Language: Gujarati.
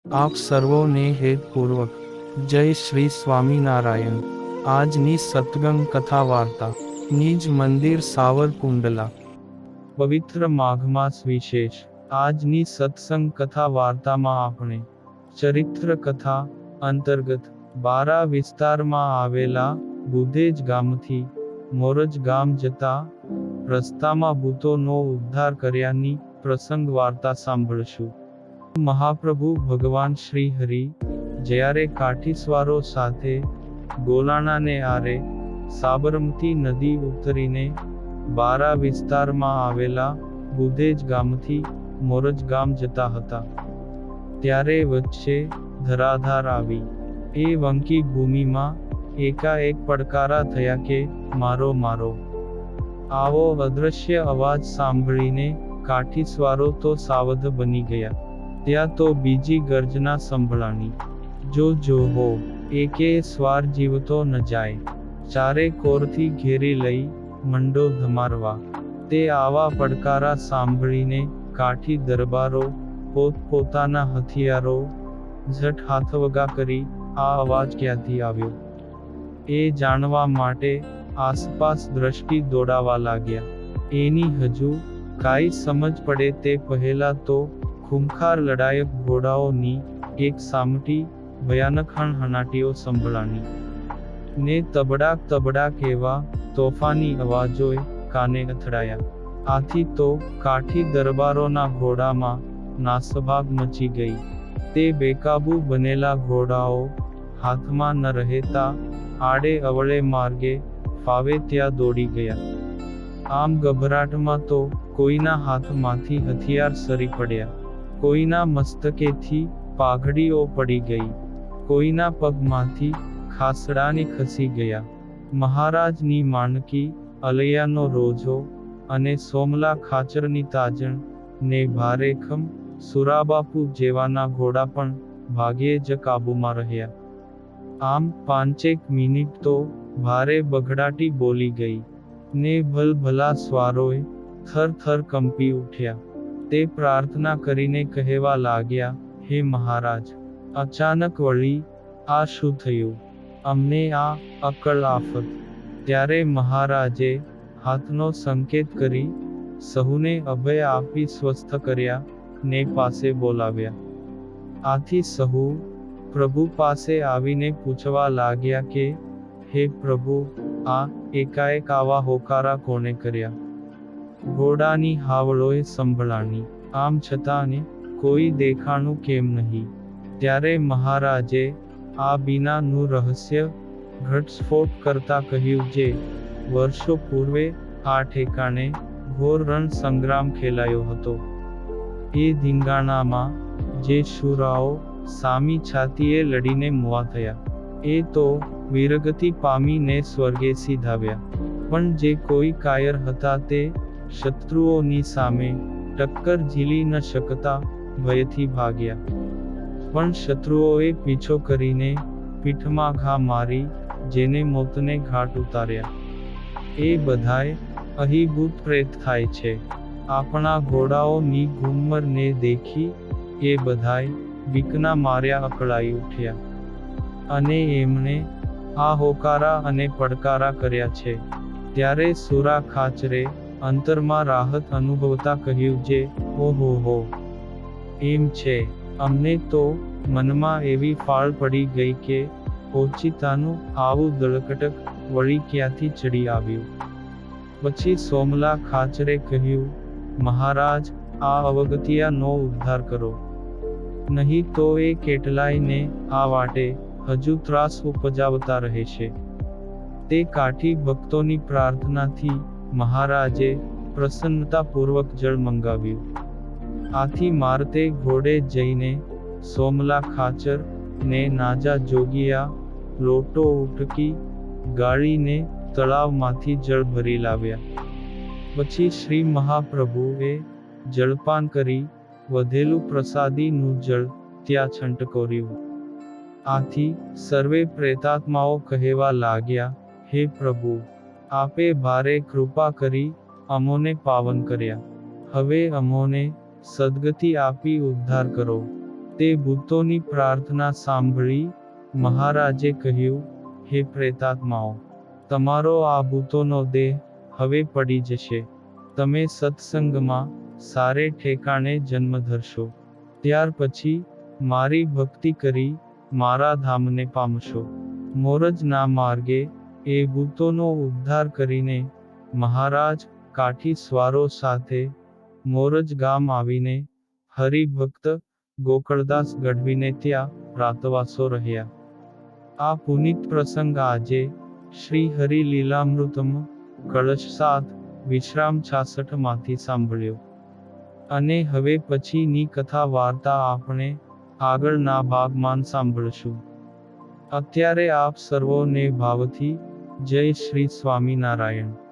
આપ સર્વોને હેતપૂર્વક જય શ્રી સ્વામિનારાયણ। આજની સત્સંગ કથા વાર્તા નિજ મંદિર સાવરકુંડલા। પવિત્ર માઘ માસ વિશેષ। આજની સત્સંગ કથા વાર્તામાં આપણે ચરિત્ર કથા અંતર્ગત બારા વિસ્તારમાં આવેલા બુધેજ ગામથી મોરજ ગામ જતા રસ્તામાં ભૂતોનો ઉદ્ધાર કર્યાની પ્રસંગ વાર્તા સાંભળશું। મહાપ્રભુ ભગવાન શ્રી હરિ જ્યારે કાઠીસવારો સાથે ગોલાણાને આરે સાબરમતી નદી ઉતરીને બારા વિસ્તારમાં આવેલા બુધેજ ગામથી મોરજ ગામ જતા હતા, ત્યારે વચ્ચે ધરાધાર આવી। એ વંકી ભૂમિમાં એકાએક પડકારા થયા કે મારો મારો। આવો અદ્રશ્ય અવાજ સાંભળીને કાઠીસવારો તો સાવધ બની ગયા। ત્યાં તો બીજી ગર્જના સંભળાણી, જો હો, એકે સ્વાર જીવતો ન જાય। ચારે કોરથી ઘેરી લઈ મંડો ધમારવા। તે આવા પડકારા સાંભળીને કાઠી દરબારો પોતપોતાના હથિયારો ઝટ હાથવગા કરી આ અવાજ ક્યાંથી આવ્યો એ જાણવા માટે આસપાસ દ્રષ્ટિ દોડાવા લાગ્યા। એની હજુ કાંઈ સમજ પડે તે પહેલા તો ખૂંખાર લડાયક ઘોડાઓની એક સામટી ભયાનક હણહણાટીઓ સંભળાણી ને તબડાક એવા તોફાની અવાજોએ કાને અથડાયા। આથી તો કાઠી દરબારોના ઘોડામાં નાસભાગ મચી ગઈ। તે બેકાબૂ બનેલા ઘોડાઓ હાથમાં ન રહેતા આડે અવળે માર્ગે ફાવે ત્યાં દોડી ગયા। આમ ગભરાટમાં તો કોઈના હાથમાંથી હથિયાર સરી પડ્યા, કોઈના મસ્તકેથી પાઘડીઓ પડી ગઈ, કોઈના પગમાંથી ખાસડાની ખસી ગયા। મહારાજની માણકી અલૈયાનો રોજો અને સોમલા ખાચરની તાજણ ને ભારેખમ સુરાબાપુ જેવાના ઘોડા પણ ભાગ્યે જ કાબૂમાં રહ્યા। આમ 5 મિનિટ તો ભારે બઘડાટી બોલી ગઈ ને ભલભલા સ્વારોએ થરથર કંપી ઉઠ્યા। તે પ્રાર્થના કરીને કહેવા લાગ્યા, હે મહારાજ, અચાનક વળી આ શું થયું? અમને આ અકળ આફત। ત્યારે મહારાજે હાથનો સંકેત કરી સહુને અભય આપી સ્વસ્થ કર્યા ને પાસે બોલાવ્યા। આથી સહુ પ્રભુ પાસે આવીને પૂછવા લાગ્યા કે, હે પ્રભુ, આ એકાએક આવા હોકારા કોણે કર્યા? ઘોડાની હાવળોએ સંભળાણી, આમ છતાંને કોઈ દેખાણું કેમ નહીં? ત્યારે મહારાજે આ બીનાનું રહસ્ય ઘટસ્ફોટ કરતા કહ્યું, જે વર્ષો પૂર્વે આ ઠેકાણે ઘોર રણ સંગ્રામ ખેલાયો હતો, એ ધીંગાણામાં જે શૂરાઓ સામી છાતીએ લડીને મુવા થયા, એ તો વીરગતિ પામીને સ્વર્ગે સીધાવ્યા। પણ જે કોઈ કાયર હતા તે શત્રુઓની સામે ટક્કર ઝીલી ન શકતા ભયથી ભાગ્યા। પણ શત્રુઓએ પીછો કરીને પીઠમાં ઘા મારી જેને મોતને ઘાટ ઉતાર્યા। એ બધાય અહીં ભૂત પ્રેત થાય છે। આપણા ઘોડાઓની ઘુમ્મર ને દેખી એ બધાય બીકના માર્યા અકળાઈ ઉઠ્યા અને એમણે આ હોકારા અને પડકારા કર્યા છે। ત્યારે સુરા ખાચરે અંતરમાં રાહત અનુભવતા કહ્યું, જે ઓહો, એમ છે, અમને તો મનમાં એવી ફાળ પડી ગઈ કે ઓચિતાનું આવું દળકટક વળી ક્યાંથી ચડી આવ્યું? પછી સોમલા ખાચરે કહ્યું, મહારાજ, આ અવગતિયાનો ઉદ્ધાર કરો, નહીં તો એ કેટલાયને આ વાટે હજુ ત્રાસ ઉપજાવતા રહેશે। તે કાઠી ભક્તોની પ્રાર્થનાથી મહારાજે પ્રસન્નતાપૂર્વક જળ મંગાવ્યું। આથી મારતે ઘોડે જઈને સોમલા ખાચર ને નાજા જોગિયા લોટો ઉટકી ગાળીને તળાવમાંથી જળ ભરી લાવ્યા। પછી શ્રી મહાપ્રભુએ જળપાન કરી વધેલું પ્રસાદીનું જળ ત્યાં છંટકોર્યું। આથી સર્વે પ્રેતાત્માઓ કહેવા લાગ્યા, હે પ્રભુ, આપે ભારે કૃપા કરી અમોને પાવન કર્યા, હવે અમોને સદગતિ આપી ઉદ્ધાર કરો। તે ભૂતોની પ્રાર્થના સાંભળી મહારાજે કહ્યું, હે પ્રેતાત્માઓ, તમારો આ ભૂતોનો દેહ હવે પડી જશે. તમે સત્સંગમાં સારે ઠેકાણે જન્મ ધરશો. ત્યાર પછી મારી ભક્તિ કરી મારા ધામને પામશો. મોરજના માર્ગે એ ભૂતોનો ઉદ્ધાર કરીને મહારાજ કાઠી સ્વારો સાથે મોરજ ગામ આવીને હરિભક્ત ગોકળદાસ ગઢવીને ત્યાં રાતવાસો રહ્યા. આ પુનિત પ્રસંગ આજે શ્રી હરિ લીલામૃતમ કળશ 7 વિશ્રામ 66 માંથી સાંભળ્યો. અને હવે પછીની કથા વાર્તા આપણે આગળના ભાગમાં સાંભળશું. અત્યારે આપ સર્વોને ભાવથી જય શ્રી સ્વામિનારાયણ.